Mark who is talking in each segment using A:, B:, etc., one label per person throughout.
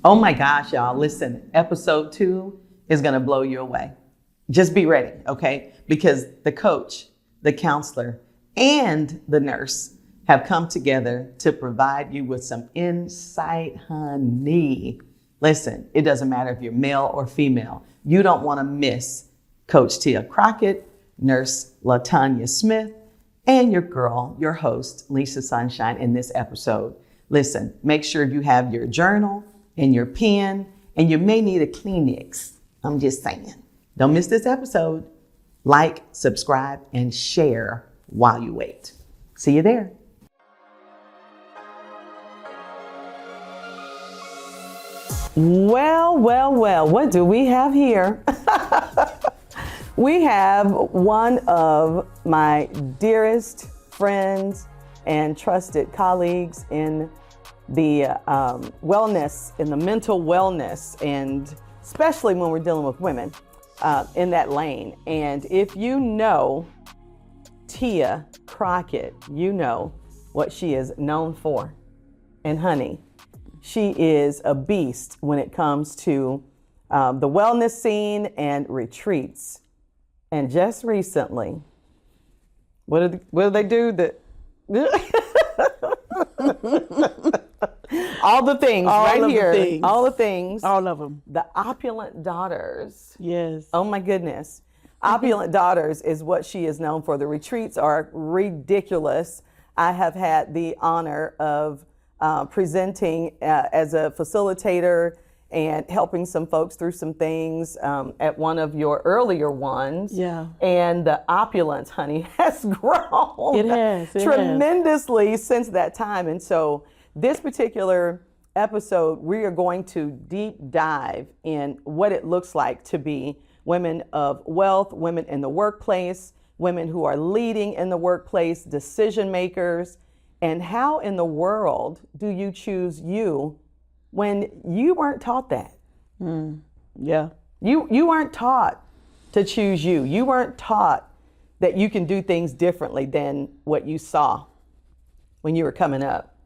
A: Oh my gosh, y'all, listen, episode 2 is gonna blow you away. Just be ready, okay? Because the coach, the counselor, and the nurse have come together to provide you with some insight, honey. Listen, it doesn't matter if you're male or female. You don't wanna miss Coach Tia Crockett, Nurse LaTonya Smith, and your girl, your host, Lisa Sunshine, in this episode. Listen, make sure you have your journal and your pen, and you may need a Kleenex. I'm just saying. Don't miss this episode. Like, subscribe, and share while you wait. See you there. Well, what do we have here? We have one of my dearest friends and trusted colleagues in the wellness, in the mental wellness, and especially when we're dealing with women in that lane. And if you know Tia Crockett, you know what she is known for. And honey, she is a beast when it comes to the wellness scene and retreats. And just recently, what do they do? All the things right here. All the things.
B: All of them.
A: The Opulent Daughters.
B: Yes.
A: Oh my goodness. Opulent Daughters is what she is known for. The retreats are ridiculous. I have had the honor of presenting as a facilitator and helping some folks through some things at one of your earlier ones.
B: Yeah.
A: And the opulence, honey, has grown.
B: It has.
A: Tremendously since that time. And so this particular episode, we are going to deep dive in what it looks like to be women of wealth, women in the workplace, women who are leading in the workplace, decision makers, and how in the world do you choose you when you weren't taught that?
B: Yeah.
A: You weren't taught to choose you. You weren't taught that you can do things differently than what you saw when you were coming up.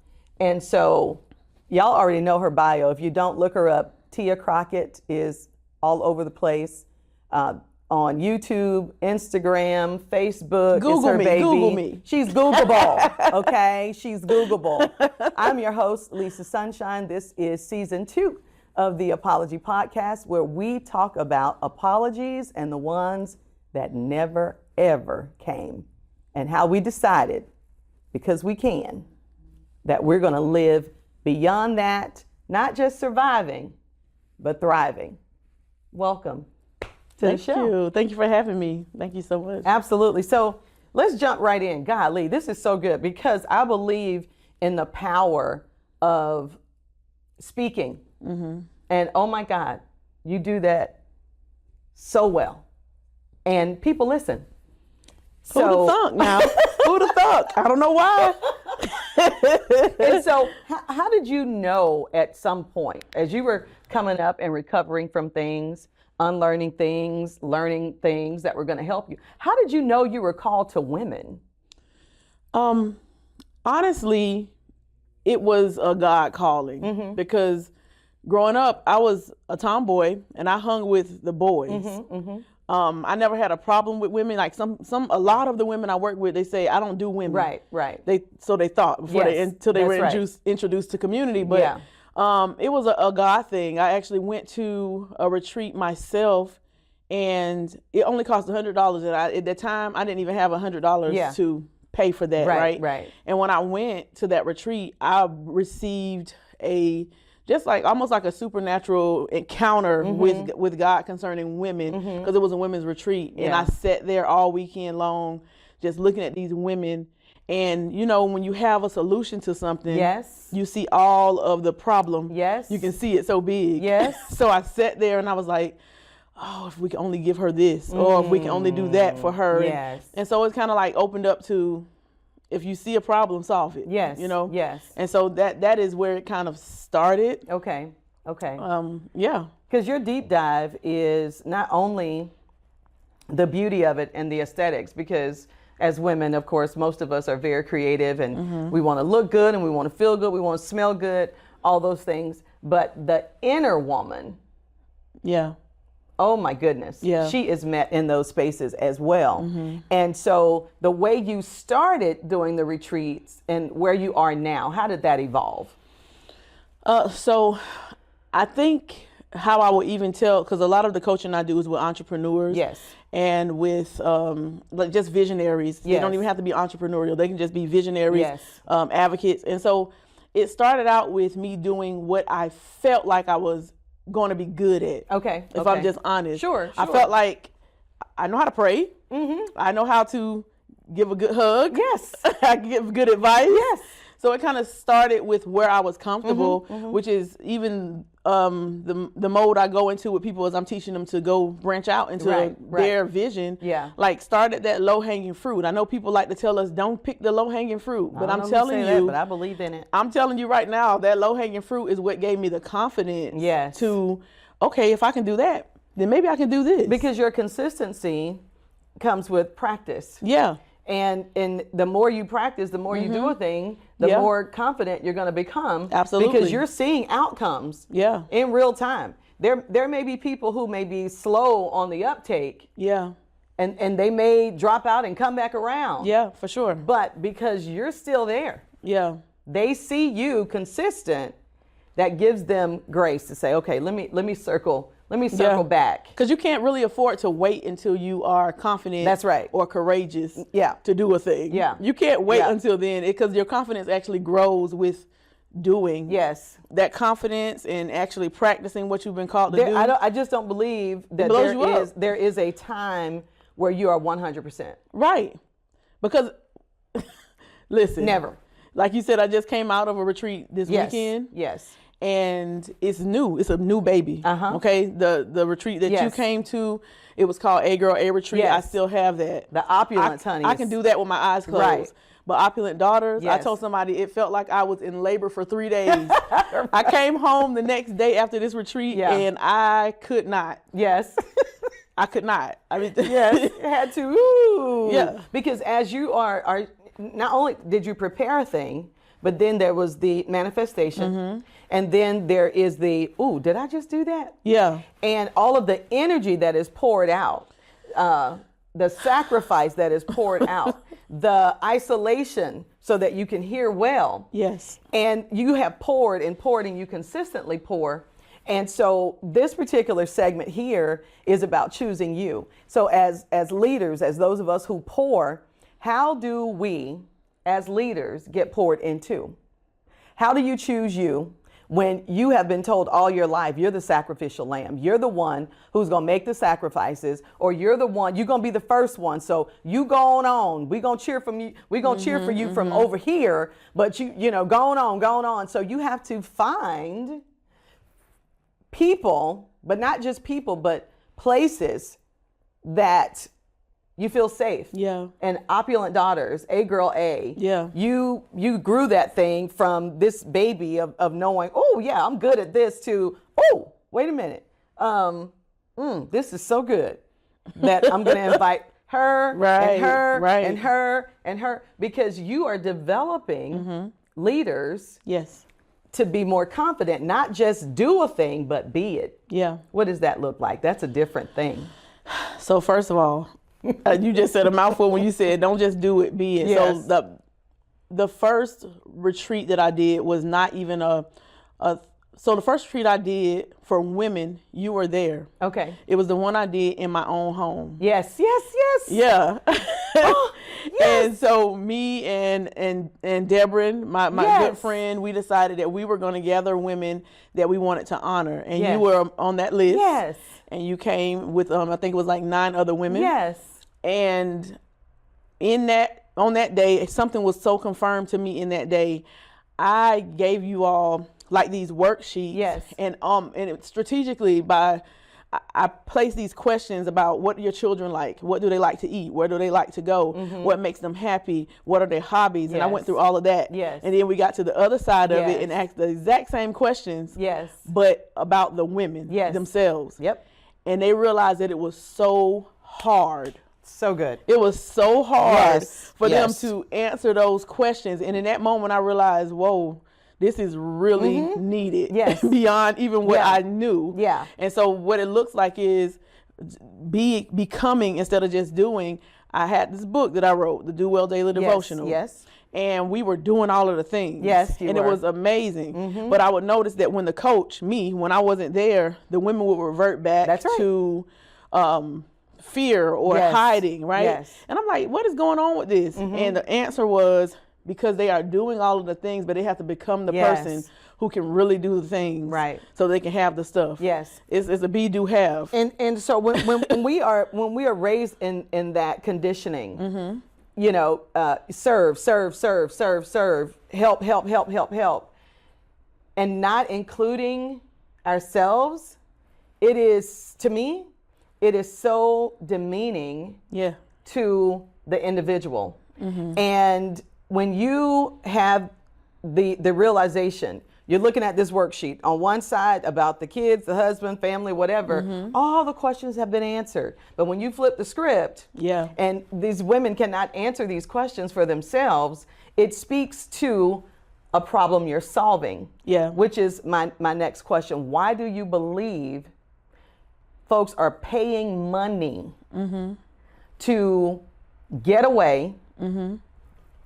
A: And so y'all already know her bio. If you don't, look her up. Tia Crockett is all over the place on YouTube, Instagram, Facebook.
B: Google
A: it's her
B: me.
A: baby.
B: Google me.
A: She's Googleable, okay? She's Googleable. I'm your host, Lisa Sunshine. This is season 2 of the Apology Podcast, where we talk about apologies and the ones that never, ever came, and how we decided, because we can, that we're going to live beyond that, not just surviving, but thriving. Welcome to the show.
B: Thank you. Thank you for having me. Thank you so much.
A: Absolutely. So let's jump right in. Golly, this is so good because I believe in the power of speaking. Mm-hmm. And oh my God, you do that so well. And people listen.
B: Who'd have thunk now? Who'd have thunk? I don't know why.
A: And so how did you know at some point, as you were coming up and recovering from things, unlearning things, learning things that were going to help you, how did you know you were called to women?
B: Honestly, it was a God calling, because growing up, I was a tomboy and I hung with the boys. I never had a problem with women. Like a lot of the women I work with, they say I don't do women. Right. So they thought before until they were introduced to community. But it was a God thing. I actually went to a retreat myself, and it only cost $100. And at that time, I didn't even have $100 to pay for that. Right. And when I went to that retreat, I received almost like a supernatural encounter with God concerning women, because it was a women's retreat. And I sat there all weekend long just looking at these women. And you know, when you have a solution to something, you see all of the problem. You can see it so big. So I sat there and I was like, oh, if we can only give her this, or if we can only do that for her. And so it's kind of like opened up to, if you see a problem, solve it. You know? And so that is where it kind of started.
A: Okay.
B: Because
A: your deep dive is not only the beauty of it and the aesthetics, because as women, of course, most of us are very creative and we want to look good and we want to feel good. We want to smell good. all those things, but the inner woman,
B: Yeah.
A: oh my goodness,
B: Yeah.
A: she is met in those spaces as well. And so the way you started doing the retreats and where you are now, how did that evolve?
B: So I think how I would even tell, because a lot of the coaching I do is with entrepreneurs.
A: Yes.
B: And with like just visionaries. They don't
A: Yes.
B: even have to be entrepreneurial. They can just be visionaries,
A: Yes.
B: Advocates. And so it started out with me doing what I felt like I was going to be good at.
A: Okay.
B: If I'm just honest.
A: Sure.
B: I felt like I know how to pray. I know how to give a good hug.
A: Yes.
B: I can give good advice.
A: Yes.
B: So it kind of started with where I was comfortable, which is even the mode I go into with people as I'm teaching them to go branch out into their vision.
A: Yeah.
B: Like start at that low hanging fruit. I know people like to tell us don't pick the low hanging fruit, but I'm telling you,
A: that, but I believe in it.
B: I'm telling you right now, that low hanging fruit is what gave me the confidence to, okay, if I can do that, then maybe I can do this.
A: Because your consistency comes with practice.
B: Yeah.
A: And the more you practice, the more you do a thing, the more confident you're going to become.
B: Absolutely.
A: Because you're seeing outcomes in real time. There may be people who may be slow on the uptake.
B: Yeah.
A: And they may drop out and come back around.
B: Yeah, for sure.
A: But because you're still there,
B: Yeah.
A: they see you consistent, that gives them grace to say, okay, let me circle back.
B: Because you can't really afford to wait until you are confident.
A: That's right.
B: Or courageous.
A: Yeah.
B: To do a thing.
A: Yeah.
B: You can't wait until then, because your confidence actually grows with doing.
A: Yes.
B: That confidence and actually practicing what you've been called to do.
A: I just don't believe that there is a time where you are 100%.
B: Right. Because listen.
A: Never.
B: Like you said, I just came out of a retreat this weekend.
A: Yes.
B: And it's new. It's a new baby. Okay. The retreat that you came to, it was called A Girl A Retreat.
A: Yes.
B: I still have that.
A: The opulence, honey.
B: I can do that with my eyes closed.
A: Right.
B: But opulent daughters, I
A: Yes.
B: told somebody it felt like I was in labor for 3 days. I came home the next day after this retreat and I could not.
A: Yes.
B: I could not. I mean,
A: Yes. You had to. Ooh.
B: Yeah.
A: Because as you are not only did you prepare a thing, but then there was the manifestation. And then there is the, ooh, did I just do that?
B: Yeah.
A: And all of the energy that is poured out, the sacrifice that is poured out, the isolation so that you can hear well.
B: Yes.
A: And you have poured and poured, and you consistently pour. And so this particular segment here is about choosing you. So as leaders, as those of us who pour, how do we as leaders get poured into? How do you choose you when you have been told all your life you're the sacrificial lamb? You're the one who's going to make the sacrifices, or you're the one, you're going to be the first one. So you go on. We're going to cheer from you. We're going to cheer for you from over here, but you know, going on. So you have to find people, but not just people, but places that you feel safe.
B: Yeah.
A: And opulent daughters, A Girl A.
B: Yeah.
A: You grew that thing from this baby of knowing, oh yeah, I'm good at this, to, oh, wait a minute. This is so good that I'm going to invite her and her and her and her, because you are developing leaders
B: Yes.
A: to be more confident, not just do a thing, but be it.
B: Yeah.
A: What does that look like? That's a different thing.
B: So first of all, you just said a mouthful when you said, don't just do it, be it.
A: Yes.
B: So the first retreat that I did was not even so the first retreat I did for women, you were there.
A: Okay.
B: It was the one I did in my own home.
A: Yes.
B: Yeah.
A: Oh, yes.
B: And so me and Deborah, my good friend, we decided that we were going to gather women that we wanted to honor. And you were on that list.
A: Yes.
B: And you came with, I think it was like 9 other women.
A: Yes.
B: And on that day, something was so confirmed to me in that day. I gave you all like these worksheets.
A: Yes.
B: And strategically I placed these questions about what your children like, what do they like to eat, where do they like to go, what makes them happy, what are their hobbies, and I went through all of that.
A: Yes.
B: And then we got to the other side of it and asked the exact same questions.
A: Yes.
B: But about the women themselves.
A: Yep.
B: And they realized that it was so hard.
A: So good.
B: It was so hard for them
A: Yes.
B: to answer those questions. And in that moment, I realized, whoa, this is really needed.
A: Yes.
B: Beyond even what I knew.
A: Yeah.
B: And so what it looks like is becoming instead of just doing. I had this book that I wrote, the Do Well Daily Devotional.
A: Yes.
B: And we were doing all of the things.
A: Yes,
B: and it was amazing. But I would notice that when the coach, when I wasn't there, the women would revert back to fear or hiding, right?
A: Yes.
B: And I'm like, what is going on with this? And the answer was because they are doing all of the things, but they have to become the person who can really do the things,
A: right? So
B: they can have the stuff.
A: Yes,
B: it's a be do have.
A: And so when we are raised in that conditioning, you know, serve, help, and not including ourselves, it is, to me, it is so demeaning to the individual. And when you have the realization, you're looking at this worksheet on one side about the kids, the husband, family, whatever, all the questions have been answered. But when you flip the script, and these women cannot answer these questions for themselves, it speaks to a problem you're solving. Which is my next question. Why do you believe folks are paying money to get away,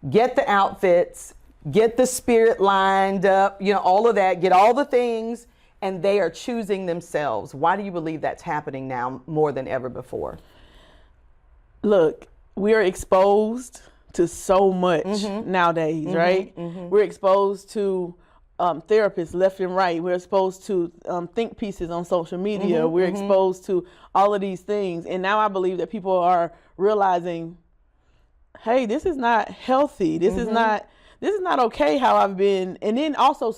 A: get the outfits, get the spirit lined up, you know, all of that, get all the things, and they are choosing themselves? Why do you believe that's happening now more than ever before?
B: Look, we are exposed to so much nowadays, right? We're exposed to therapists left and right. We're exposed to think pieces on social media. We're exposed to all of these things. And now I believe that people are realizing, hey, this is not healthy. This is not okay how I've been. And then also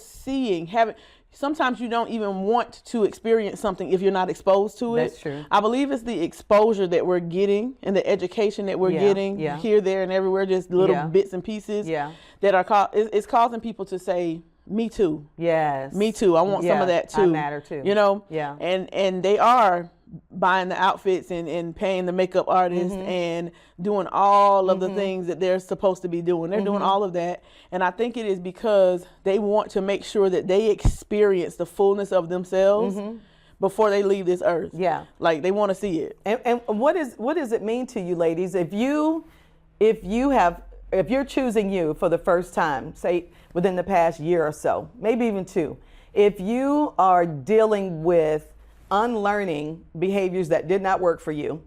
B: sometimes you don't even want to experience something if you're not exposed to it.
A: That's true.
B: I believe it's the exposure that we're getting and the education that we're getting here, there, and everywhere, just little bits and pieces that are it's causing people to say, me too.
A: Yes.
B: Me too. I want some of that too.
A: I matter too.
B: You know?
A: Yeah.
B: And they are buying the outfits and paying the makeup artist and doing all of the things that they're supposed to be doing. They're doing all of that. And I think it is because they want to make sure that they experience the fullness of themselves before they leave this earth. Yeah. Like they want to see it.
A: And what does it mean to you, ladies, if you're choosing you for the first time, say within the past year or so, maybe even 2, if you are dealing with unlearning behaviors that did not work for you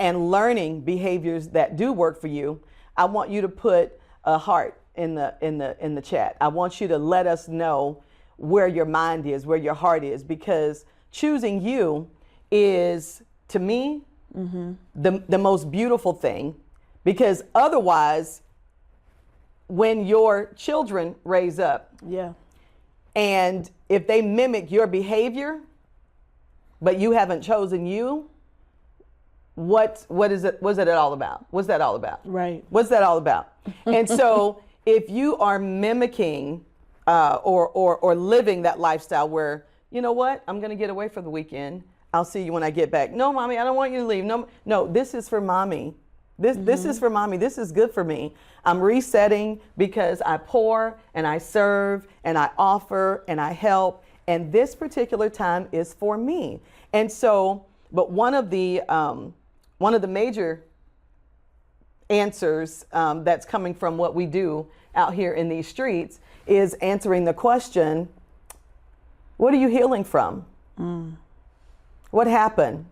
A: and learning behaviors that do work for you, I want you to put a heart in the chat. I want you to let us know where your mind is, where your heart is, because choosing you is, to me, the most beautiful thing, because otherwise, when your children raise up, and if they mimic your behavior, but you haven't chosen you, what is it? What's it all about? What's that all about?
B: Right.
A: What's that all about? And so, if you are mimicking or living that lifestyle where, you know what, I'm going to get away for the weekend. I'll see you when I get back. No, mommy, I don't want you to leave. No, this is for mommy. This is for mommy. This is good for me. I'm resetting because I pour and I serve and I offer and I help. And this particular time is for me. And so, but one of the major answers that's coming from what we do out here in these streets is answering the question, what are you healing from? What happened?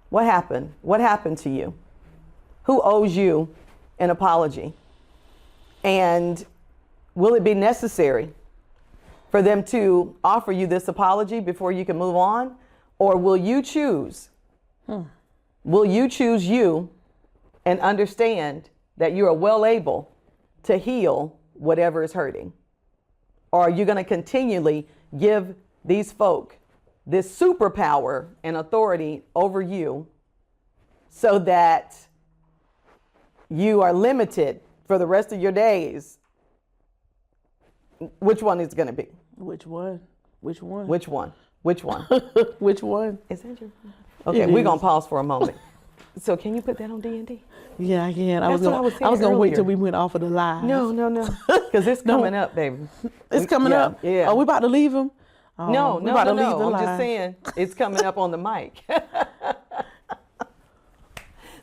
A: What happened? What happened to you? Who owes you an apology? And will it be necessary for them to offer you this apology before you can move on? Or will you choose? Will you choose you and understand that you are well able to heal whatever is hurting? Or are you going to continually give these folk this superpower and authority over you so that you are limited for the rest of your days? Which one is going to be?
B: Which one? Which one?
A: Which one? Which one?
B: Which one?
A: Is that your? Okay, we're going to pause for a moment. So can you put that on D&D?
B: Yeah, I can. I was
A: That's what I was saying
B: gonna wait
A: earlier.
B: till we went off of the live.
A: No, because it's coming up, baby.
B: It's coming
A: yeah,
B: up.
A: Yeah.
B: Are we about to leave him? Oh,
A: No,
B: we about to leave the
A: I'm
B: live.
A: just saying it's coming up on the mic.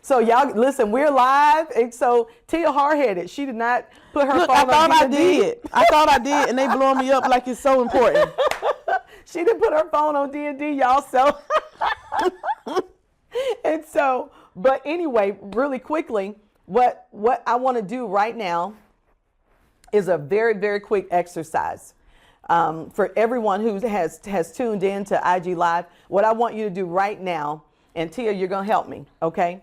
A: So y'all, listen, we're live. And so Tia hard-headed. She did not put her
B: Look,
A: phone
B: I
A: on
B: thought I
A: D&D.
B: did. I thought I did, and they blowing me up like it's so important.
A: She didn't put her phone on D&D, y'all. So, and so, but anyway, really quickly, what I want to do right now is a very, very quick exercise. For everyone who has tuned in to IG Live, what I want you to do right now, and Tia, you're going to help me, okay?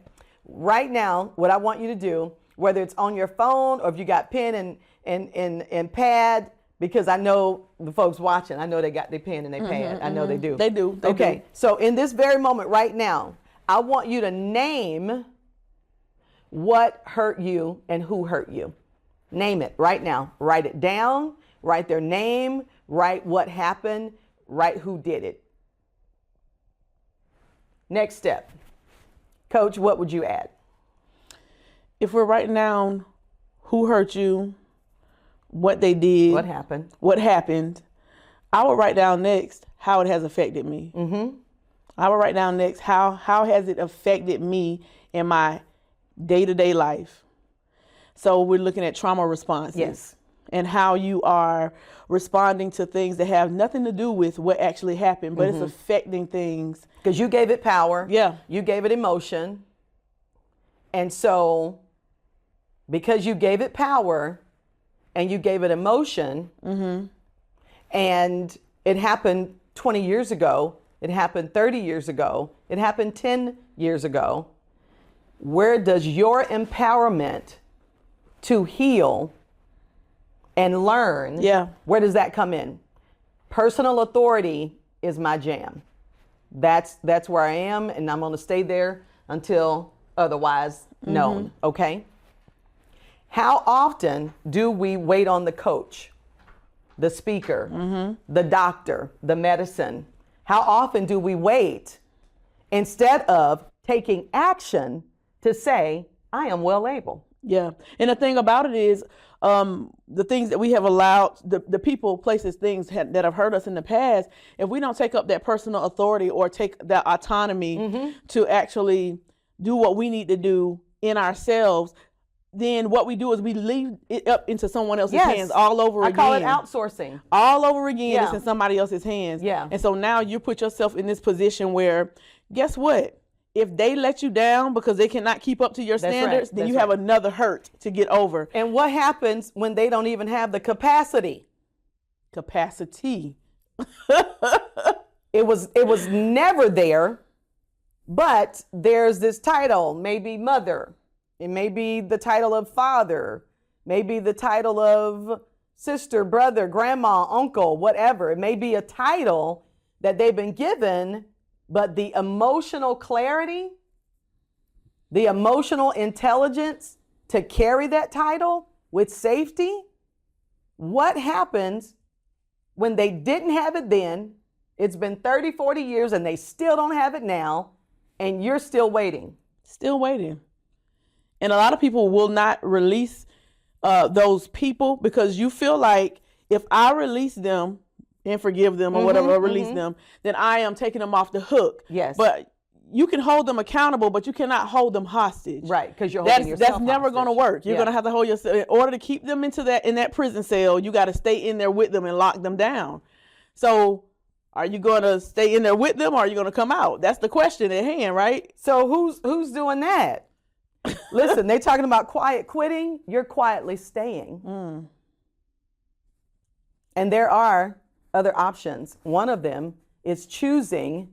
A: Right now, what I want you to do, whether it's on your phone or if you got pen and pad, because I know the folks watching, I know they got their pen and their pad. I know they do.
B: They do.
A: Okay, so in this very moment right now, I want you to name what hurt you and who hurt you. Name it right now. Write it down. Write their name. Write what happened. Write who did it. Next step. Coach, what would you add?
B: If we're writing down who hurt you, what they did,
A: What happened?
B: I would write down next how it has affected me. Mm-hmm. I would write down next how has it affected me in my day-to-day life. So we're looking at trauma responses.
A: Yes.
B: And how you are responding to things that have nothing to do with what actually happened, but it's affecting things.
A: Because you gave it power.
B: Yeah.
A: You gave it emotion. And so, because you gave it power and you gave it emotion, and it happened 20 years ago, it happened 30 years ago, it happened 10 years ago, where does your empowerment to heal and learn, where does that come in? Personal authority is my jam. That's where I am, and I'm going to stay there until otherwise known, okay? How often do we wait on the coach, the speaker, the doctor, the medicine? How often do we wait instead of taking action to say, I am well able?
B: Yeah. And the thing about it is, the things that we have allowed, the people, places, things that have hurt us in the past, if we don't take up that personal authority or take that autonomy to actually do what we need to do in ourselves, then what we do is we leave it up into someone else's hands all over again.
A: I call it outsourcing.
B: All over again, it's in somebody else's hands.
A: Yeah.
B: And so now you put yourself in this position where, guess what? If they let you down because they cannot keep up to your standards, then you have another hurt to get over.
A: And what happens when they don't even have the capacity?
B: Capacity.
A: It was never there, but there's this title, maybe mother. It may be the title of father, maybe the title of sister, brother, grandma, uncle, whatever. It may be a title that they've been given, but the emotional clarity, the emotional intelligence to carry that title with safety, what happens when they didn't have it then? It's been 30, 40 years and they still don't have it now, and you're still waiting.
B: Still waiting. And a lot of people will not release those people because you feel like if I release them and forgive them or whatever, or release them, then I am taking them off the hook.
A: Yes.
B: But you can hold them accountable, but you cannot hold them hostage.
A: Right, because you're holding yourself
B: That's never going to work. You're going to have to hold yourself. In order to keep them in that prison cell, you got to stay in there with them and lock them down. So are you going to stay in there with them or are you going to come out? That's the question at hand, right?
A: So who's doing that? Listen, they're talking about quiet quitting. You're quietly staying. And there are other options. One of them is choosing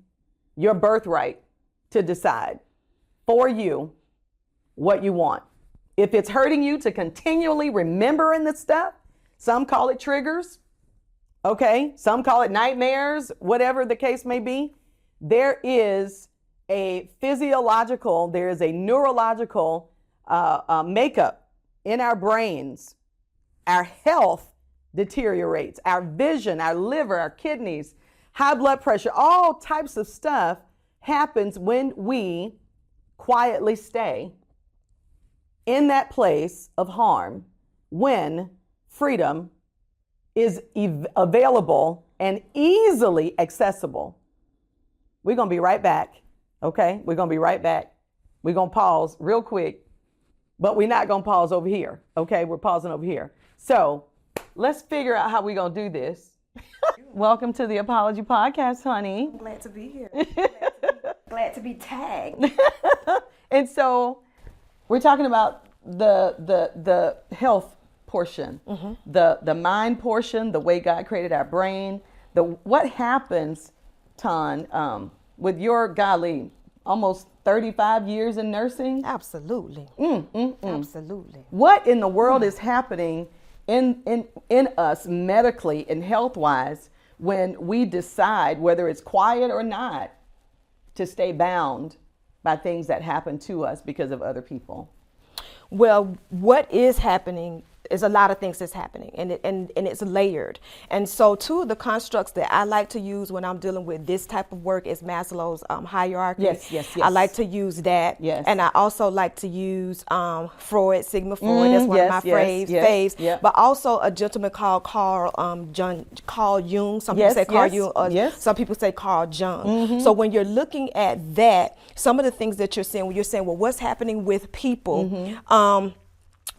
A: your birthright to decide for you what you want. If it's hurting you to continually remembering the stuff, some call it triggers, okay? Some call it nightmares, whatever the case may be. There is a physiological, there is a neurological makeup in our brains. Our health deteriorates, our vision, our liver, our kidneys, high blood pressure, all types of stuff happens when we quietly stay in that place of harm when freedom is available and easily accessible? We're going to be right back. Okay? We're going to be right back. We're going to pause real quick, but we're not going to pause over here. Okay? We're pausing over here. So let's figure out how we're going to do this. Welcome to the Apology Podcast, honey.
C: I'm glad to be here. Glad to be tagged.
A: And so we're talking about the health portion, the mind portion, the way God created our brain. What happens, Ton, with your golly, almost 35 years in nursing?
C: Absolutely. Absolutely.
A: What in the world is happening in us medically and health-wise when we decide, whether it's quiet or not, to stay bound by things that happen to us because of other people?
C: Well, what is happening is a lot of things that's happening, and it's layered. And so two of the constructs that I like to use when I'm dealing with this type of work is Maslow's hierarchy.
A: Yes.
C: I like to use that.
A: Yes.
C: And I also like to use Sigmund Freud. That's one of my faves.
A: Yep.
C: But also a gentleman called Carl Jung. Some people say Carl Jung. Some people say Carl Jung. So when you're looking at that, some of the things that you're saying, when you're saying, well, what's happening with people?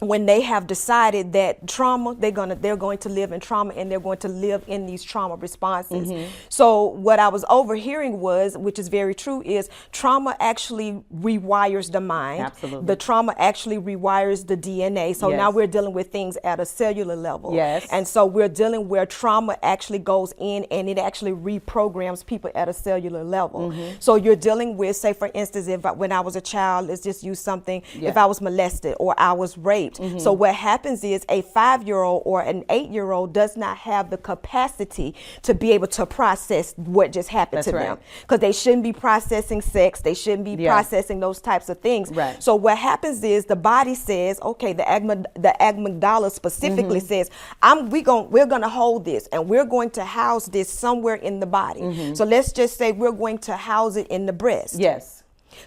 C: When they have decided that trauma, they're going to live in trauma, and they're going to live in these trauma responses. So what I was overhearing was, which is very true, is trauma actually rewires the mind.
A: Absolutely.
C: The trauma actually rewires the DNA. So now we're dealing with things at a cellular level.
A: Yes.
C: And so we're dealing where trauma actually goes in and it actually reprograms people at a cellular level. So you're dealing with, say for instance, when I was a child, let's just use something, if I was molested or I was raped. So what happens is a 5-year-old or an 8-year-old does not have the capacity to be able to process what just happened to them, because they shouldn't be processing sex. They shouldn't be processing those types of things. So what happens is the body says, okay, the amygdala specifically says, we're going to hold this and we're going to house this somewhere in the body. So let's just say we're going to house it in the breast.
A: Yes.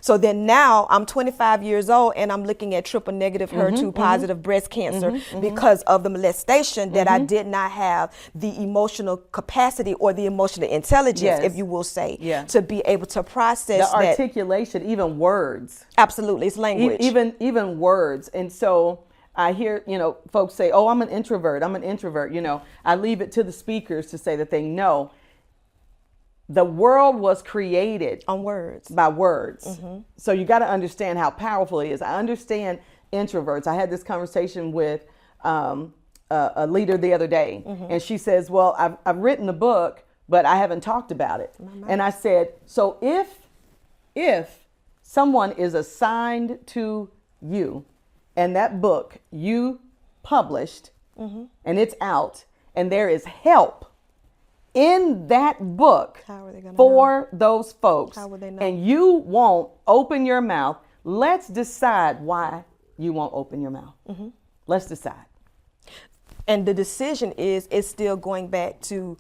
C: So then now I'm 25 years old and I'm looking at triple negative HER2 positive breast cancer because of the molestation that I did not have the emotional capacity or the emotional intelligence, if you will say, to be able to process
A: the articulation, even words.
C: Absolutely, it's language.
A: Even words. And so I hear, folks say, oh, I'm an introvert. I leave it to the speakers to say the thing. No. The world was created
C: on words,
A: by words. So you got to understand how powerful it is. I understand introverts. I had this conversation with a leader the other day, and she says, well, I've written the book, but I haven't talked about it. And I said, so if someone is assigned to you and that book you published and it's out and there is help in that book for those folks, and you won't open your mouth, let's decide why you won't open your mouth. Let's decide.
C: And the decision is, it's still going back to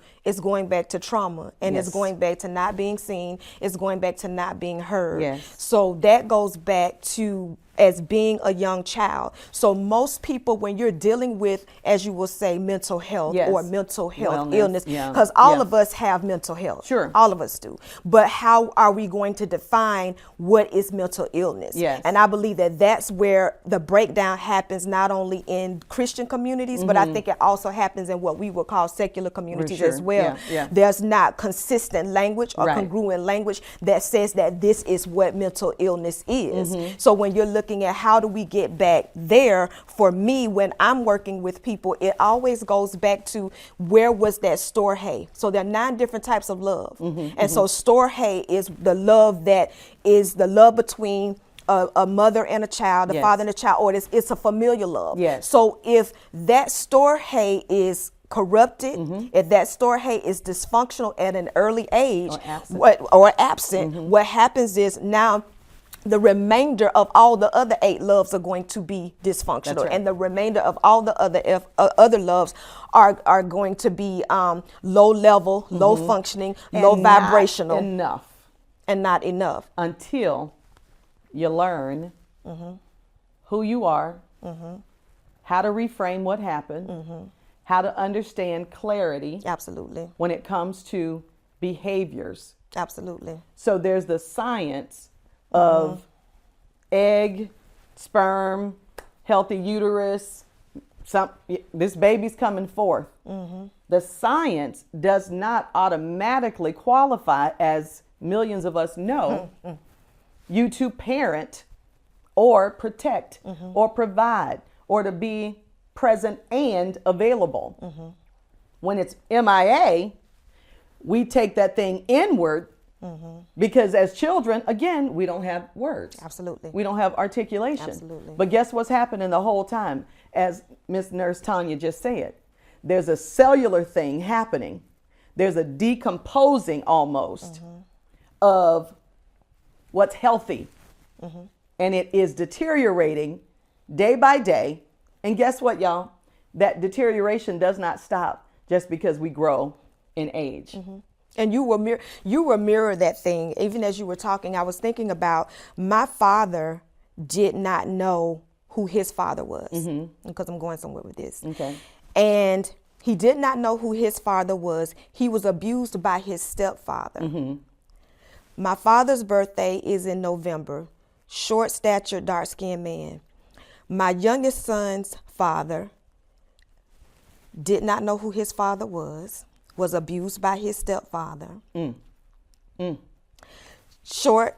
C: trauma, and it's going back to not being seen. It's going back to not being heard. So that goes back to as being a young child. So most people, when you're dealing with, as you will say, mental health or mental health illness, because all of us have mental health.
A: Sure.
C: All of us do. But how are we going to define what is mental illness? And I believe that that's where the breakdown happens, not only in Christian communities, but I think it also happens in what we would call secular communities as well. There's not consistent language or congruent language that says that this is what mental illness is. So when you're looking at how do we get back there, for me, when I'm working with people, it always goes back to where was that store hay. So there are 9 different types of love. And so store hay is the love that is the love between a mother and a child, a father and a child, or it's a familial love. So if that store hay is corrupted, if that store hay is dysfunctional at an early age or absent, what happens is now the remainder of all the other 8 loves are going to be dysfunctional, and the remainder of all the other loves are going to be low level, low functioning, low vibrational,
A: and not
C: enough
A: until you learn who you are, how to reframe what happened, how to understand clarity.
C: Absolutely.
A: When it comes to behaviors.
C: Absolutely.
A: So there's the science of egg, sperm, healthy uterus, this baby's coming forth. The science does not automatically qualify, as millions of us know, you to parent or protect or provide or to be present and available. When it's MIA, we take that thing inward because as children, again, we don't have words.
C: Absolutely.
A: We don't have articulation.
C: Absolutely.
A: But guess what's happening the whole time? As Miss Nurse Tanya just said, there's a cellular thing happening. There's a decomposing almost of what's healthy. And it is deteriorating day by day. And guess what, y'all? That deterioration does not stop just because we grow in age.
C: And you will mirror that thing. Even as you were talking, I was thinking about my father did not know who his father was, because I'm going somewhere with this.
A: Okay.
C: And he did not know who his father was. He was abused by his stepfather. My father's birthday is in November. Short statured, dark skinned man. My youngest son's father did not know who his father was abused by his stepfather. Short,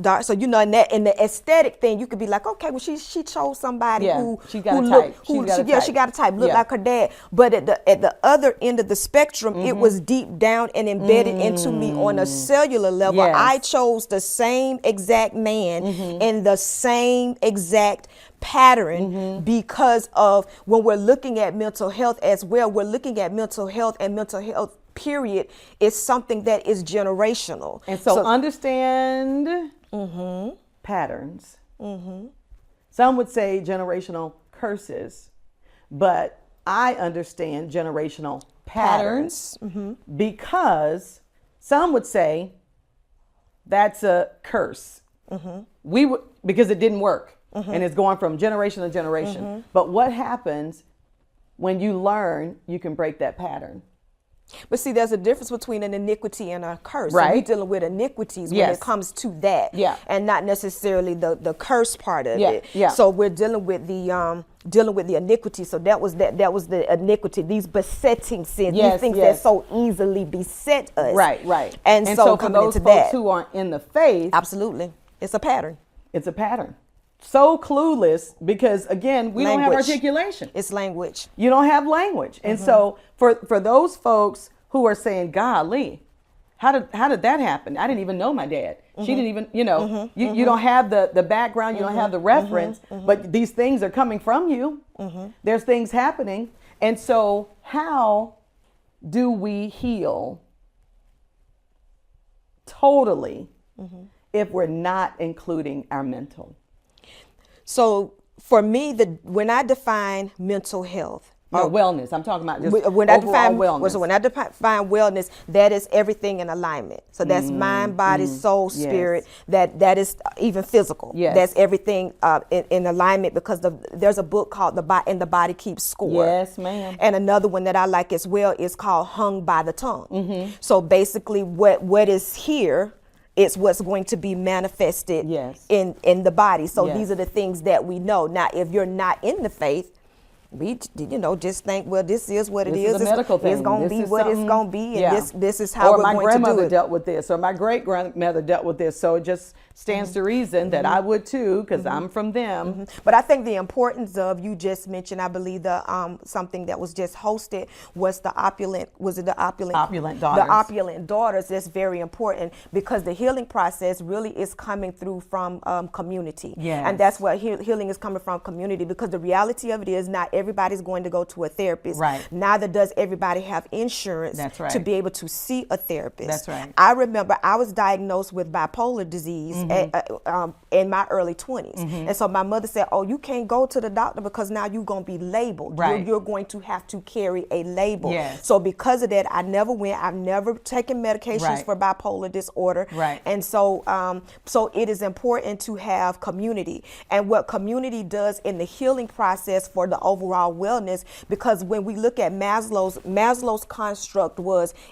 C: dark. So you know, in the aesthetic thing, you could be like, okay, well, she chose somebody who
A: she got a type.
C: She got a type, look like her dad. But at the other end of the spectrum, it was deep down and embedded into me on a cellular level.
A: Yes.
C: I chose the same exact man in the same exact pattern because of when we're looking at mental health as well, we're looking at mental health, and mental health period is something that is generational.
A: And so understand patterns. Some would say generational curses, but I understand generational patterns because some would say that's a curse. Because it didn't work. And it's going from generation to generation. But what happens when you learn you can break that pattern?
C: But see, there's a difference between an iniquity and a curse.
A: Right.
C: And we're dealing with iniquities when it comes to that. And not necessarily the curse part of it. So we're dealing with the iniquity. So that was the iniquity, these besetting sins, these things that so easily beset us.
A: Right.
C: And so
A: for those folks who aren't in the faith,
C: absolutely, it's a pattern.
A: It's a pattern. So clueless because, again, we don't have articulation.
C: It's language.
A: You don't have language. And so for those folks who are saying, golly, how did that happen? I didn't even know my dad. She didn't even, you don't have the background, you don't have the reference, but these things are coming from you. There's things happening. And so how do we heal totally if we're not including our mental?
C: So for me, when I define mental health,
A: wellness, I'm talking about just
C: when I define
A: wellness.
C: So when I define wellness, that is everything in alignment. So that's mind, body, soul, spirit. That is even physical. That's everything in alignment, because there's a book called the Body Keeps Score.
A: Yes, ma'am.
C: And another one that I like as well is called Hung by the Tongue. So basically, what is here, it's what's going to be manifested in the body. So these are the things that we know. Now, if you're not in the faith, we just think, well, this is what it is.
A: This is a medical thing.
C: It's going to be what it's going to be, and this is how we're going to do it.
A: Or my grandmother dealt with this, or my great-grandmother dealt with this. So it just stands to reason that I would too, because I'm from them.
C: But I think the importance of, you just mentioned, I believe the something that was just hosted was the opulent daughters. The opulent daughters. That's very important, because the healing process really is coming through from community. And that's where healing is coming from, community, because the reality of it is not every everybody's going to go to a therapist.
A: Right.
C: Neither does everybody have insurance
A: That's right.
C: to be able to see a therapist.
A: That's right.
C: I remember I was diagnosed with bipolar disease in my early 20s. And so my mother said, oh, you can't go to the doctor because now you're going to be labeled.
A: Right.
C: You're going to have to carry a label.
A: Yes.
C: So because of that, I never went. I've never taken medications
A: Right.
C: for bipolar disorder.
A: Right.
C: And so so it is important to have community. And what community does in the healing process for the overall wellness, because when we look at Maslow's construct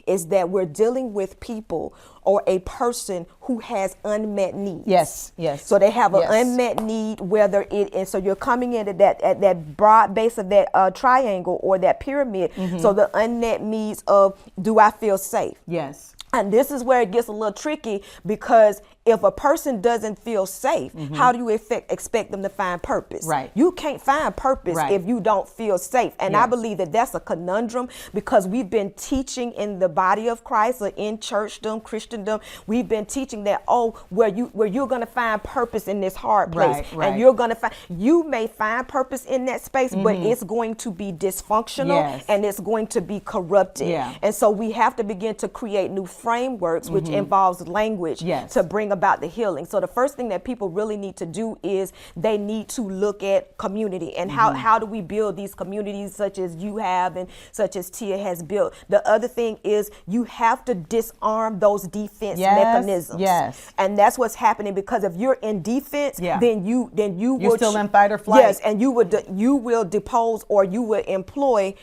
C: is that we're dealing with people or a person who has unmet needs.
A: Yes, yes.
C: So they have an
A: Yes.
C: unmet need, whether it is, so you're coming in at that broad base of that triangle or that pyramid. So the unmet needs of, do I feel safe?
A: Yes.
C: And this is where it gets a little tricky, because if a person doesn't feel safe, how do you expect them to find purpose?
A: Right.
C: You can't find purpose
A: Right.
C: if you don't feel safe. And I
A: Yes.
C: believe that that's a conundrum, because we've been teaching in the body of Christ or in churchdom, Christendom, we've been teaching that, where you're going to find purpose in this hard place.
A: Right, right.
C: And you may find purpose in that space, but it's going to be dysfunctional.
A: Yes.
C: And it's going to be corrupted.
A: Yeah.
C: And so we have to begin to create new frameworks, which involves language,
A: Yes.
C: to bring about the healing. So the first thing that people really need to do is they need to look at community and how do we build these communities such as you have and such as Tia has built. The other thing is you have to disarm those defense mechanisms.
A: Yes.
C: And that's what's happening, because if you're in defense,
A: Yeah.
C: then you're
A: You're still in fight or flight.
C: Yes, and you will depose or you will employ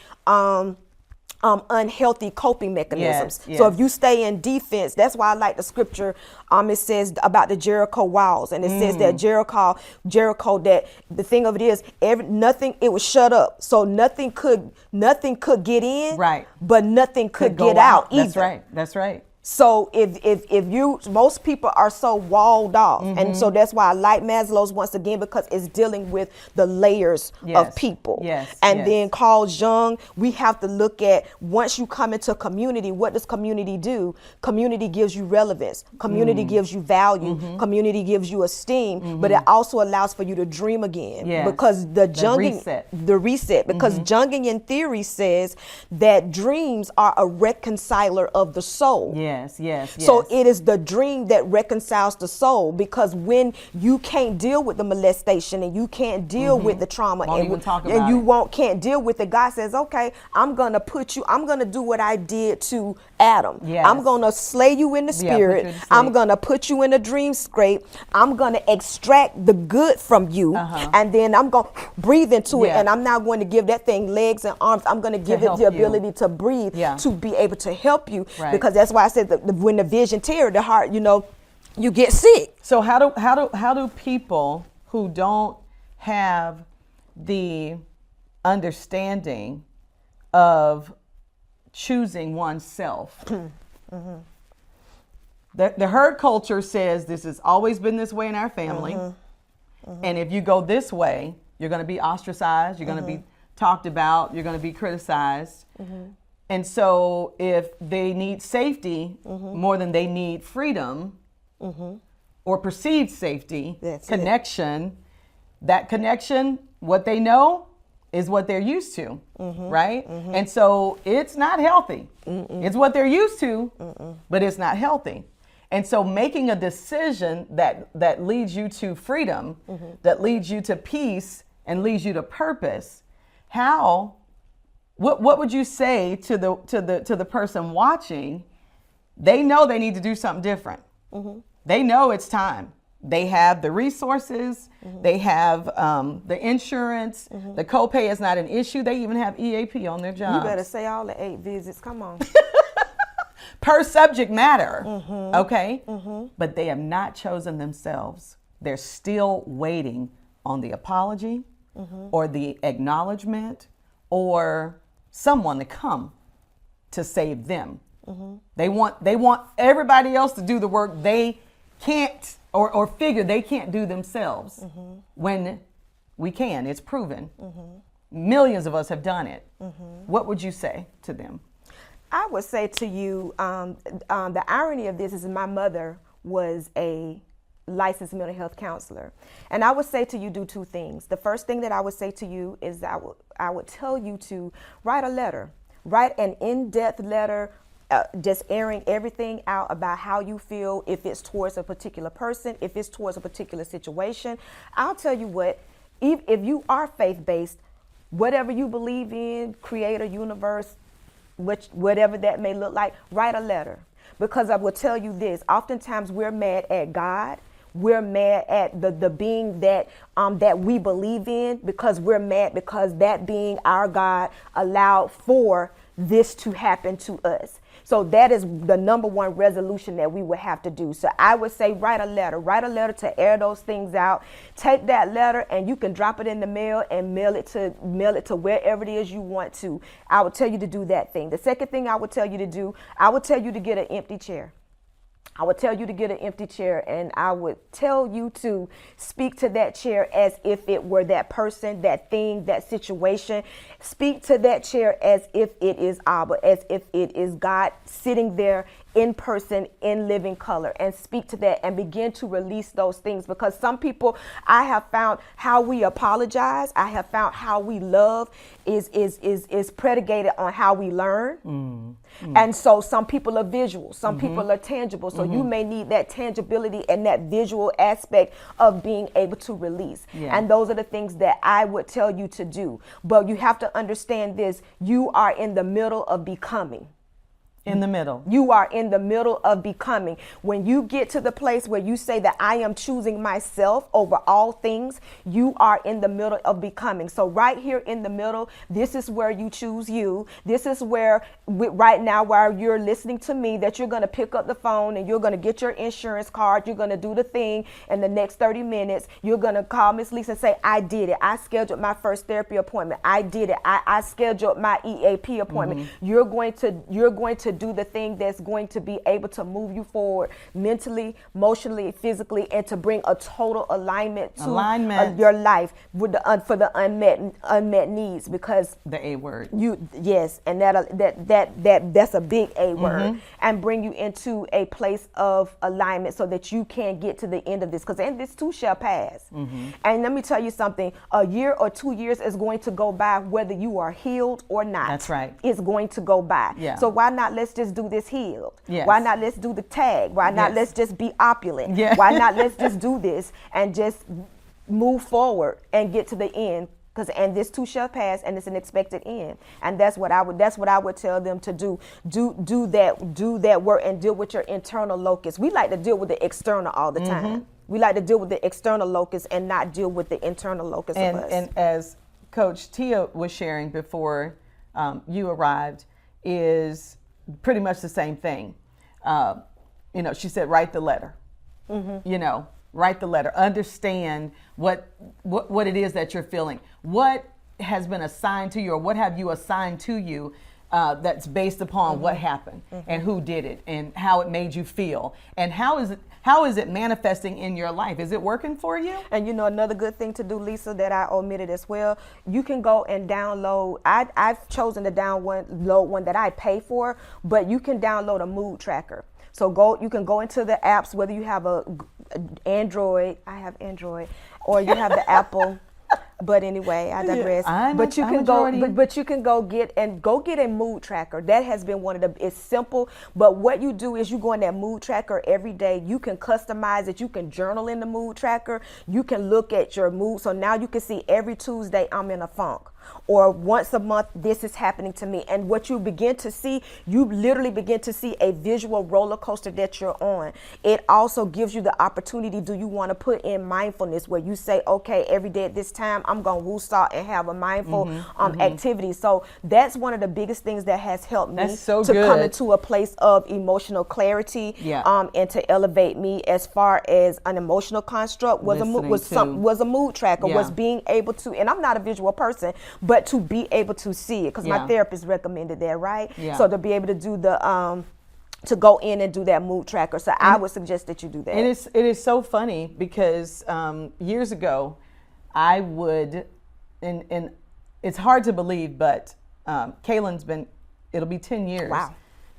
C: unhealthy coping mechanisms.
A: Yes,
C: So
A: yes.
C: if you stay in defense, that's why I like the scripture. It says about the Jericho walls, and it says that Jericho, that the thing of it is, nothing, it was shut up, so nothing could get in,
A: Right.
C: but nothing could
A: go
C: get out either.
A: That's right. That's right.
C: So if most people are so walled off, and so that's why I like Maslow's once again, because it's dealing with the layers of people.
A: Yes,
C: And
A: yes.
C: then Carl Jung, we have to look at, once you come into community, what does community do? Community gives you relevance. Community gives you value. Community gives you esteem, but it also allows for you to dream again.
A: Yes.
C: Because the reset, because Jungian theory says that dreams are a reconciler of the soul.
A: Yes.
C: So it is the dream that reconciles the soul, because when you can't deal with the molestation and you can't deal with the trauma can't deal with it, God says, okay, I'm going to do what I did to Adam.
A: Yes.
C: I'm going to slay you in the spirit.
A: put you to sleep.
C: I'm going to put you in a dream scrape. I'm going to extract the good from you, and then I'm going to breathe into it, and I'm not going to give that thing legs and arms. I'm going to give it the ability to breathe, to be able to help you, because that's why I said that when the vision tear the heart, you get sick.
A: So how do people who don't have the understanding of choosing oneself? The herd culture says this has always been this way in our family, and if you go this way, you're going to be ostracized, you're going to be talked about, you're going to be criticized. And so if they need safety more than they need freedom or perceived safety, connection, that connection, what they know is what they're used to, right? And so it's not healthy. It's what they're used to, but it's not healthy. And so making a decision that leads you to freedom, that leads you to peace and leads you to purpose, what would you say to the person watching? They know they need to do something different. They know it's time. They have the resources. They have the insurance. The copay is not an issue. They even have EAP on their jobs.
C: You better say all the 8 visits. Come on.
A: Per subject matter, okay? But they have not chosen themselves. They're still waiting on the apology or the acknowledgement or someone to come to save them. They want everybody else to do the work they can't or figure they can't do themselves, when we can. It's proven. Millions of us have done it. What would you say to them?
C: I would say to you, the irony of this is my mother was a licensed mental health counselor. And I would say to you, do two things. The first thing that I would say to you is I would tell you to write a letter. Write an in-depth letter, just airing everything out about how you feel, if it's towards a particular person, if it's towards a particular situation. I'll tell you what, if you are faith-based, whatever you believe in, creator, universe, whatever that may look like, write a letter. Because I will tell you this, oftentimes we're mad at God. We're mad at the being that we believe in, because we're mad because that being, our God, allowed for this to happen to us. So that is the number one resolution that we would have to do. So I would say write a letter to air those things out. Take that letter and you can drop it in the mail and mail it to wherever it is you want to. I would tell you to do that thing. The second thing I would tell you to do, I would tell you to get an empty chair. I would tell you to get an empty chair, and I would tell you to speak to that chair as if it were that person, that thing, that situation. Speak to that chair as if it is Abba, as if it is God sitting there in person, in living color, and speak to that and begin to release those things. Because some people, I have found how we apologize, I have found how we love is predicated on how we learn. And so some people are visual, some people are tangible. So you may need that tangibility and that visual aspect of being able to release. And those are the things that I would tell you to do. But you have to understand this, you are in the middle of becoming.
A: In the middle.
C: You are in the middle of becoming. When you get to the place where you say that I am choosing myself over all things, you are in the middle of becoming. So right here in the middle, this is where you choose you. This is where right now, while you're listening to me, that you're going to pick up the phone and you're going to get your insurance card. You're going to do the thing in the next 30 minutes. You're going to call Miss Lisa and say, I did it. I scheduled my first therapy appointment. I did it. I scheduled my EAP appointment. You're going to do the thing that's going to be able to move you forward mentally, emotionally, physically, and to bring a total alignment to your life with for the unmet needs. Because
A: the A word.
C: Yes, and that's a big A word, and bring you into a place of alignment so that you can get to the end of this. Because and this too shall pass. And let me tell you something, a year or 2 years is going to go by whether you are healed or not.
A: That's right.
C: It's going to go by. So why not let's just do this healed? Why not let's do the tag? Why not let's just be opulent? Why not let's just do this and just move forward and get to the end? And this too shall pass, and it's an expected end. And that's what I would tell them to do. Do that work and deal with your internal locus. We like to deal with the external all the time. We like to deal with the external locus and not deal with the internal locus of us.
A: And as Coach Tia was sharing before you arrived, is pretty much the same thing. She said, write the letter. Write the letter. Understand what it is that you're feeling. What has been assigned to you, or what have you assigned to you that's based upon what happened and who did it and how it made you feel, and how is it manifesting in your life? Is it working for you? And
C: another good thing to do, Lisa, that I omitted as well, you can go and download. I've chosen to download one that I pay for, but you can download a mood tracker. So you can go into the apps, whether you have a Android, I have Android, or you have the Apple. But anyway, I digress. But you can go get a mood tracker. That has been it's simple, but what you do is you go in that mood tracker every day. You can customize it. You can journal in the mood tracker. You can look at your mood. So now you can see every Tuesday I'm in a funk, or once a month this is happening to me. And what you begin to see, you literally begin to see a visual roller coaster that you're on. It also gives you the opportunity, do you want to put in mindfulness, where you say, okay, every day at this time I'm going to woosah and have a mindful activity. So that's one of the biggest things that has helped me come into a place of emotional clarity, and to elevate me as far as an emotional construct was a mood tracker, was being able to, and I'm not a visual person, but to be able to see it, because my therapist recommended that, right? So to be able to do to go in and do that mood tracker. So I would suggest that you do that.
A: And it is so funny because years ago, I would, and it's hard to believe, but Kalen's it'll be 10 years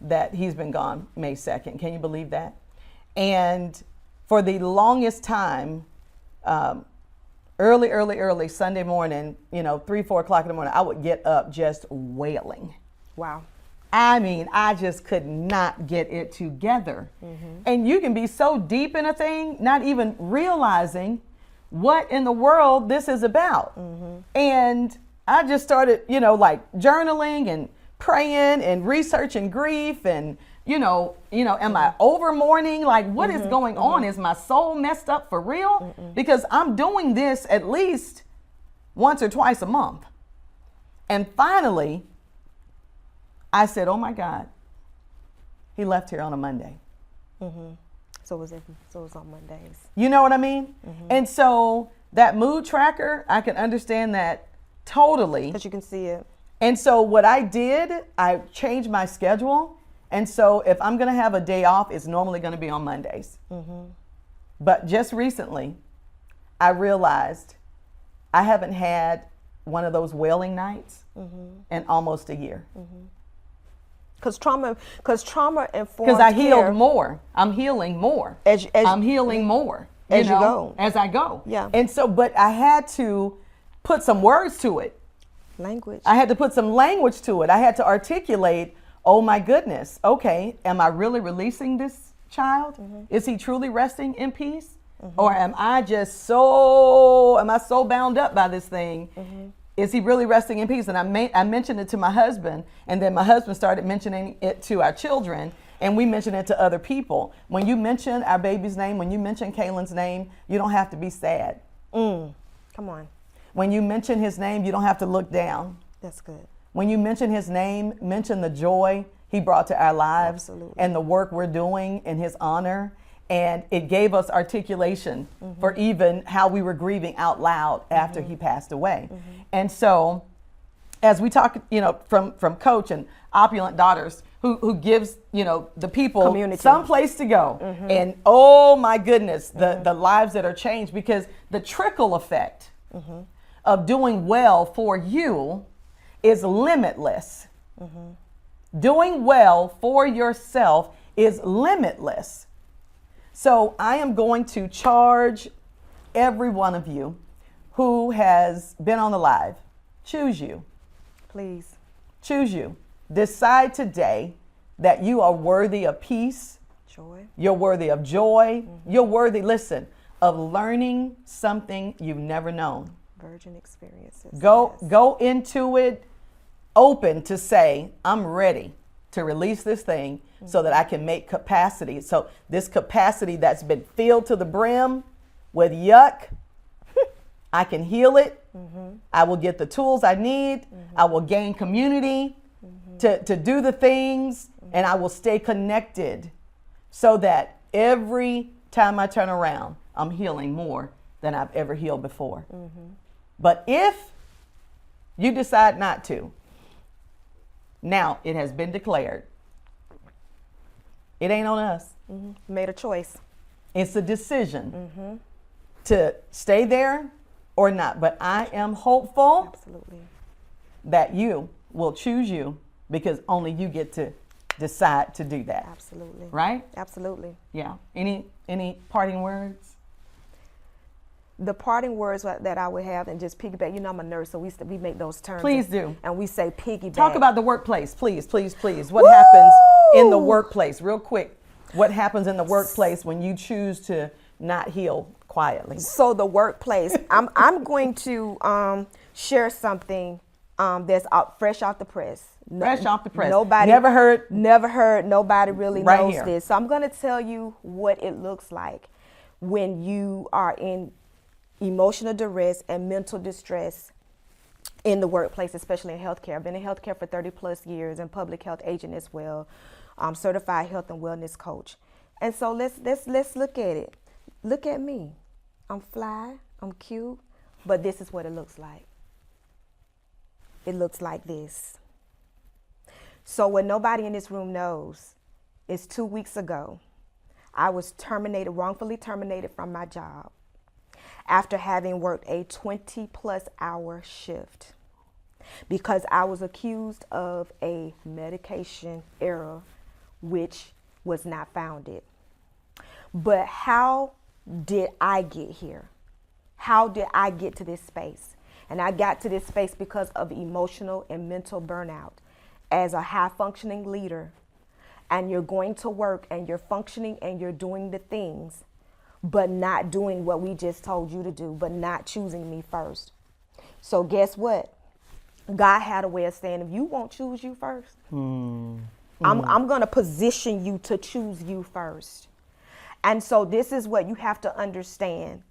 A: that he's been gone May 2nd. Can you believe that? And for the longest time, early Sunday morning, 3, 4 o'clock in the morning, I would get up just wailing.
C: Wow.
A: I mean, I just could not get it together. And you can be so deep in a thing, not even realizing what in the world this is about. And I just started, like journaling and praying and researching grief and, am I over mourning? Like, what is going on? Is my soul messed up for real? Because I'm doing this at least once or twice a month. And finally, I said, oh my God, he left here on a Monday.
C: So it was on Mondays.
A: You know what I mean? And so that mood tracker, I can understand that totally.
C: Because you can see it.
A: And so what I did, I changed my schedule. And so if I'm going to have a day off, it's normally going to be on Mondays. But just recently, I realized I haven't had one of those wailing nights in almost a year.
C: Because trauma informed.
A: Because I healed more. I'm healing more. I'm healing more.
C: As you go.
A: As I go.
C: Yeah.
A: And so, but I had to put some words to it.
C: Language.
A: I had to put some language to it. I had to articulate, oh my goodness, okay, am I really releasing this child? Is he truly resting in peace? Or am I so bound up by this thing? Is he really resting in peace? And I mentioned it to my husband, and then my husband started mentioning it to our children, and we mentioned it to other people. When you mention our baby's name, when you mention Kaylin's name, you don't have to be sad.
C: Come on.
A: When you mention his name, you don't have to look down.
C: That's good.
A: When you mention his name, mention the joy he brought to our lives.
C: Absolutely. And
A: the work we're doing in his honor. And it gave us articulation for even how we were grieving out loud after he passed away. And so as we talk, from Coach and Opulent Daughters, who gives, the people
C: community
A: some place to go. And oh my goodness, the lives that are changed, because the trickle effect of doing well for you is limitless. Doing well for yourself is limitless. So I am going to charge every one of you who has been on the live, choose you.
C: Please.
A: Choose you. Decide today that you are worthy of peace.
C: Joy.
A: You're worthy of joy. You're worthy, listen, of learning something you've never known.
C: Virgin experiences.
A: Go into it open to say, I'm ready to release this thing so that I can make capacity. So this capacity that's been filled to the brim with yuck, I can heal it. I will get the tools I need. I will gain community to do the things, and I will stay connected so that every time I turn around, I'm healing more than I've ever healed before. But if you decide not to, now it has been declared. It ain't on us.
C: Made a choice.
A: It's a decision to stay there or not. But I am hopeful
C: Absolutely.
A: that you will choose you, because only you get to decide to do that.
C: Absolutely.
A: Right?
C: Absolutely.
A: Yeah. Any parting words?
C: The parting words that I would have, and just piggyback, I'm a nurse, so we make those terms.
A: Please do.
C: And we say piggyback.
A: Talk about the workplace, please. What happens in the workplace, real quick? What happens in the workplace when you choose to not heal quietly? So
C: the workplace, I'm going to share something that's fresh off the press.
A: Fresh off the press.
C: Nobody
A: never heard.
C: Nobody really
A: right
C: knows
A: here.
C: this. So I'm going to tell you what it looks like when you are in emotional duress and mental distress in the workplace, especially in healthcare. I've been in healthcare for 30 plus years, and public health agent as well. I'm certified health and wellness coach. And so let's look at it. Look at me. I'm fly, I'm cute, but this is what it looks like. It looks like this. So what nobody in this room knows is 2 weeks ago, I was wrongfully terminated from my job after having worked a 20+ hour shift because I was accused of a medication error which was not founded. But how did I get here? How did I get to this space? And I got to this space because of emotional and mental burnout. As a high functioning leader, and you're going to work and you're functioning and you're doing the things, but not doing what we just told you to do, but not choosing me first. So guess what? God had a way of saying, if you won't choose you first, I'm going to position you to choose you first. And so this is what you have to understand.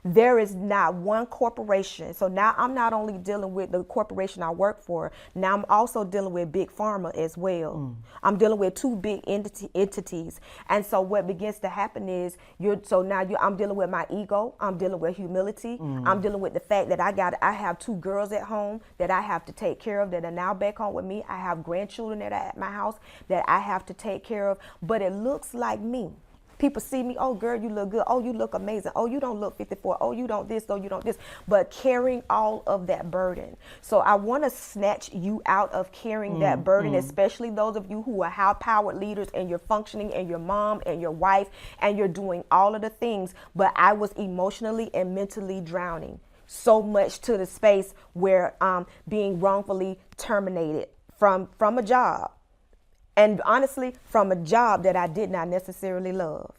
C: There is not one corporation. So now I'm not only dealing with the corporation I work for, now I'm also dealing with big pharma as well. I'm dealing with two big entities. And so what begins to happen is I'm dealing with my ego. I'm dealing with humility. I'm dealing with the fact that I have two girls at home that I have to take care of that are now back home with me. I have grandchildren that are at my house that I have to take care of, but it looks like me. People see me, oh, girl, you look good. Oh, you look amazing. Oh, you don't look 54. Oh, you don't this. Oh, you don't this. But carrying all of that burden. So I want to snatch you out of carrying that burden, especially those of you who are high-powered leaders and you're functioning and your mom and your wife and you're doing all of the things. But I was emotionally and mentally drowning so much to the space where being wrongfully terminated from a job. And honestly, from a job that I did not necessarily love.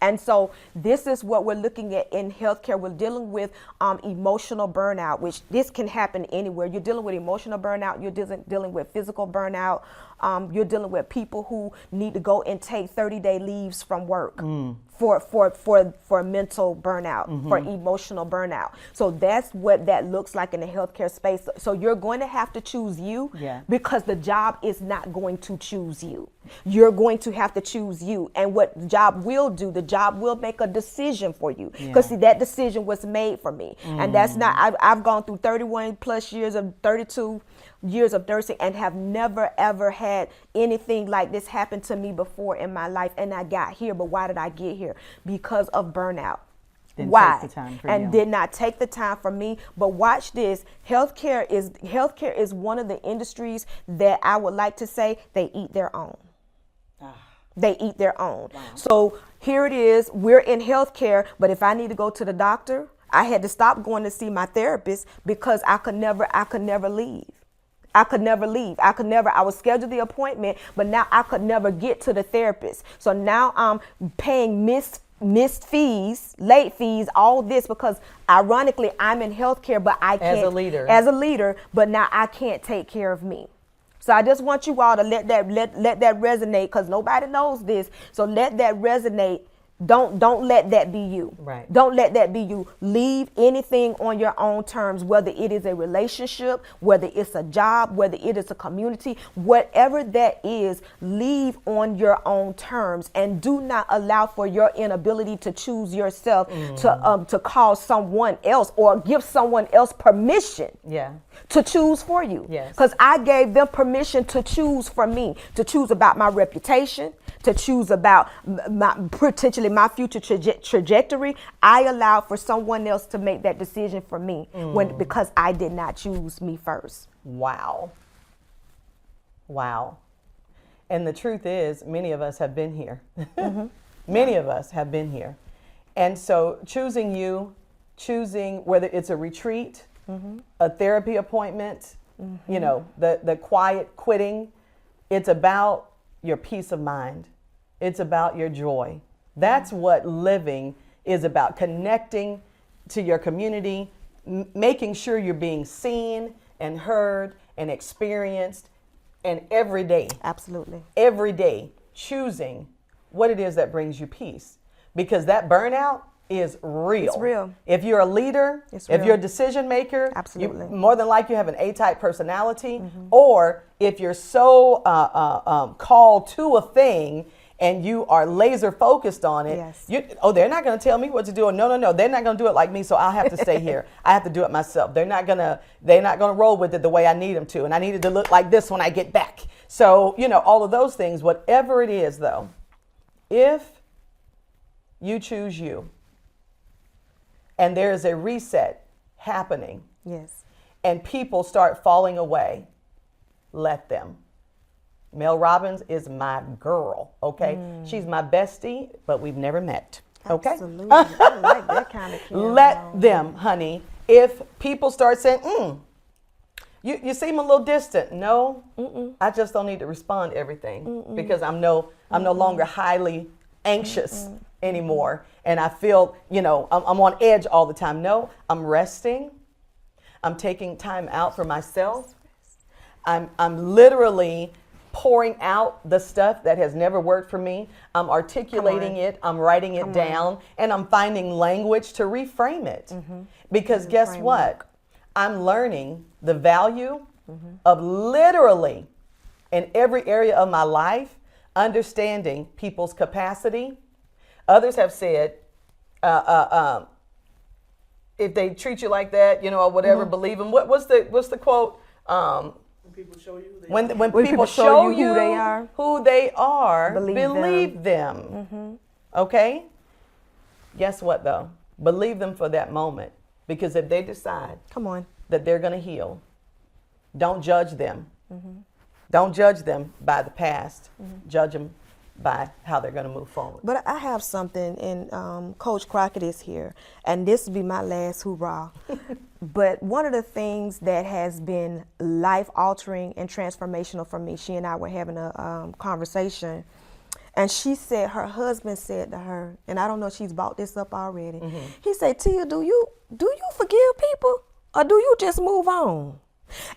C: And so this is what we're looking at in healthcare. We're dealing with emotional burnout, which this can happen anywhere. You're dealing with emotional burnout. You're dealing with physical burnout. You're dealing with people who need to go and take 30-day leaves from work for mental burnout, for emotional burnout. So that's what that looks like in the healthcare space. So you're going to have to choose you because the job is not going to choose you. You're going to have to choose you. And what the job will do, the job will make a decision for you. Because see, that decision was made for me. And that's not, I've gone through 32 years of nursing and have never ever had anything like this happen to me before in my life. And I got here, but why did I get here? Because of burnout. Why? Did not take the time for me. But watch this. Healthcare is one of the industries that I would like to say they eat their own. They eat their own. Wow. So here it is. We're in healthcare, but if I need to go to the doctor, I had to stop going to see my therapist because I could never leave. I was scheduled the appointment, but now I could never get to the therapist. So now I'm paying missed fees, late fees, all this because ironically I'm in healthcare, but I can't as a leader, but now I can't take care of me. So I just want you all to let that resonate because nobody knows this. So let that resonate. Don't let that be you. Right. Don't let that be you. Leave anything on your own terms, whether it is a relationship, whether it's a job, whether it is a community, whatever that is, leave on your own terms and do not allow for your inability to choose yourself to call someone else or give someone else permission to choose for you. Because I gave them permission to choose for me, to choose about my reputation, to choose about potentially my future trajectory. I allowed for someone else to make that decision for me because I did not choose me first.
A: Wow. And the truth is, many of us have been here. Many of us have been here. And so choosing whether it's a retreat, a therapy appointment, the quiet quitting, it's about your peace of mind. It's about your joy. That's what living is about, connecting to your community, making sure you're being seen and heard and experienced, and every day. Absolutely. Every day, choosing what it is that brings you peace. Because that burnout is real. It's real. If you're a leader, if you're a decision maker, absolutely, more than likely you have an A-type personality, or if you're so called to a thing and you are laser focused on it, they're not going to tell me what to do. No, they're not going to do it like me, so I'll have to stay here. I have to do it myself. They're not going to roll with it the way I need them to, and I need it to look like this when I get back. So, all of those things, whatever it is though, if you choose you, and there is a reset happening, and people start falling away, let them. Mel Robbins is my girl, okay? She's my bestie, but we've never met. Okay?
C: Absolutely. I like that kind of carry
A: Let
C: on.
A: them, honey. If people start saying, you seem a little distant. No, I just don't need to respond to everything because I'm no longer highly anxious anymore. And I feel, I'm on edge all the time. No, I'm resting. I'm taking time out for myself. I'm literally pouring out the stuff that has never worked for me. I'm articulating it. I'm writing it down. And I'm finding language to reframe it. Because guess what? I'm learning the value of literally in every area of my life, understanding people's capacity. Others have said, if they treat you like that, or whatever, believe them. What's the quote?
B: When people show you
A: when people show you who they are, believe them. Okay? Guess what though? Believe them for that moment. Because if they decide that they're going to heal, don't judge them. Don't judge them by the past. Judge them by how they're going to move forward.
C: But I have something, and Coach Crockett is here, and this will be my last hoorah. But one of the things that has been life-altering and transformational for me, she and I were having a conversation, and she said her husband said to her, and I don't know if she's brought this up already. He said, Tia, do you forgive people, or do you just move on?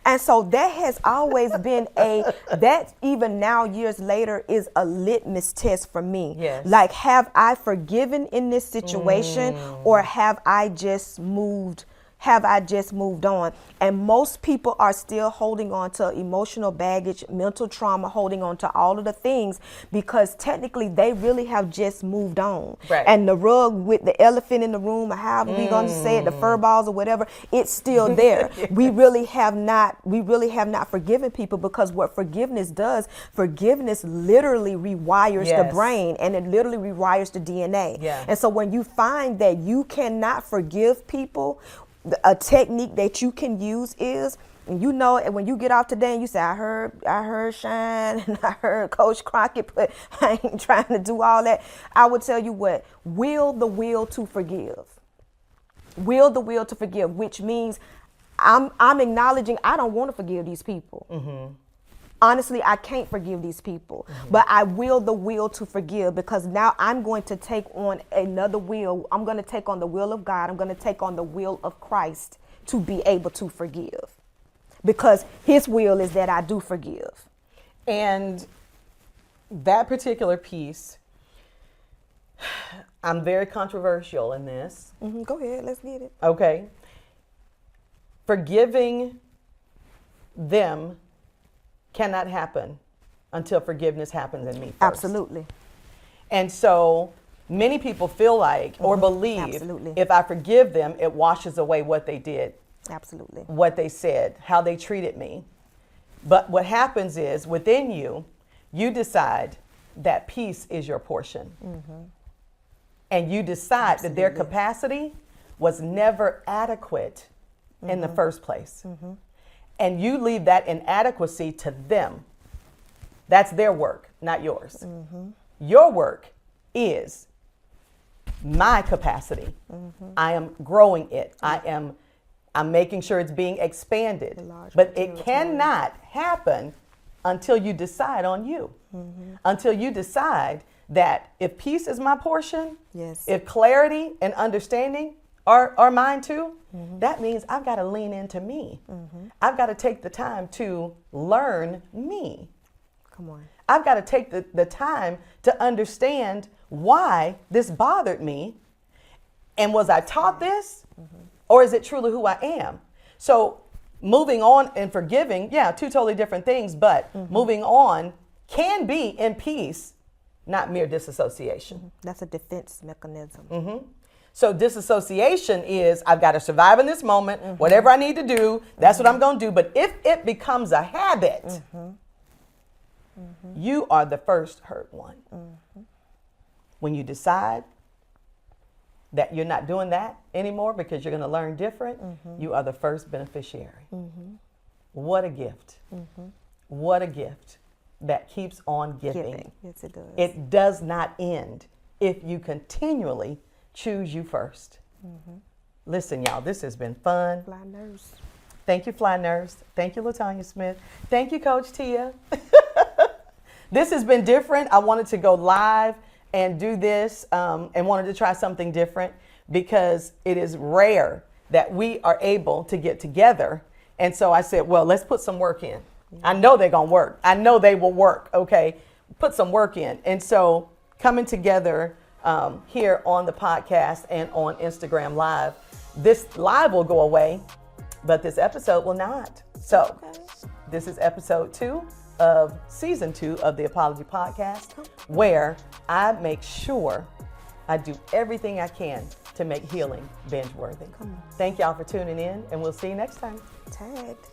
C: And so that has always been that even now years later is a litmus test for me.
A: Yes.
C: Like, have I forgiven in this situation or have I just moved on? And most people are still holding on to emotional baggage, mental trauma, holding on to all of the things because technically they really have just moved on.
A: Right.
C: And the rug with the elephant in the room, or however we're going to say it, the fur balls or whatever, it's still there. We really have not forgiven people because what forgiveness does, forgiveness literally rewires the brain and it literally rewires the DNA.
A: Yeah.
C: And so when you find that you cannot forgive people, a technique that you can use is, and and when you get off today and you say, I heard Shine and I heard Coach Crockett, but I ain't trying to do all that. I would tell you what, will the will to forgive. Will the will to forgive, which means I'm acknowledging I don't want to forgive these people. Honestly, I can't forgive these people, but I will the will to forgive because now I'm going to take on another will. I'm going to take on the will of God. I'm going to take on the will of Christ to be able to forgive because his will is that I do forgive.
A: And that particular piece, I'm very controversial in this.
C: Go ahead. Let's get it.
A: Okay. Forgiving them cannot happen until forgiveness happens in me first.
C: Absolutely.
A: And so many people feel like or believe if I forgive them, it washes away what they did.
C: Absolutely.
A: What they said, how they treated me. But what happens is within you, you decide that peace is your portion. And you decide that their capacity was never adequate in the first place. And you leave that inadequacy to them. That's their work, not yours. Your work is my capacity. I am growing it. I'm making sure it's being expanded. But it cannot happen until you decide on you. Until you decide that if peace is my portion, if clarity and understanding are mine too, that means I've got to lean into me. I've got to take the time to learn me.
C: Come on.
A: I've got to take the time to understand why this bothered me. And was I taught this? Or is it truly who I am? So moving on and forgiving, two totally different things, but moving on can be in peace, not mere disassociation.
C: That's a defense mechanism.
A: So disassociation is I've got to survive in this moment, whatever I need to do, that's what I'm going to do. But if it becomes a habit, you are the first hurt one. When you decide that you're not doing that anymore because you're going to learn different, you are the first beneficiary. What a gift. What a gift that keeps on giving.
C: Yes, it does.
A: It does not end if you continually choose you first. Listen, y'all, this has been fun.
C: Fly nurse.
A: Thank you, Fly Nurse. Thank you, LaTonya Smith. Thank you, Coach Tia. This has been different. I wanted to go live and do this and wanted to try something different because it is rare that we are able to get together. And so I said, well, let's put some work in. I know they're going to work. I know they will work. Okay. Put some work in. And so coming together here on the podcast and on Instagram Live, this live will go away, but this episode will not. So this is episode 2 of season 2 of the Apology Podcast, where I make sure I do everything I can to make healing binge worthy. Thank y'all for tuning in, and we'll see you next time.
C: Tagged.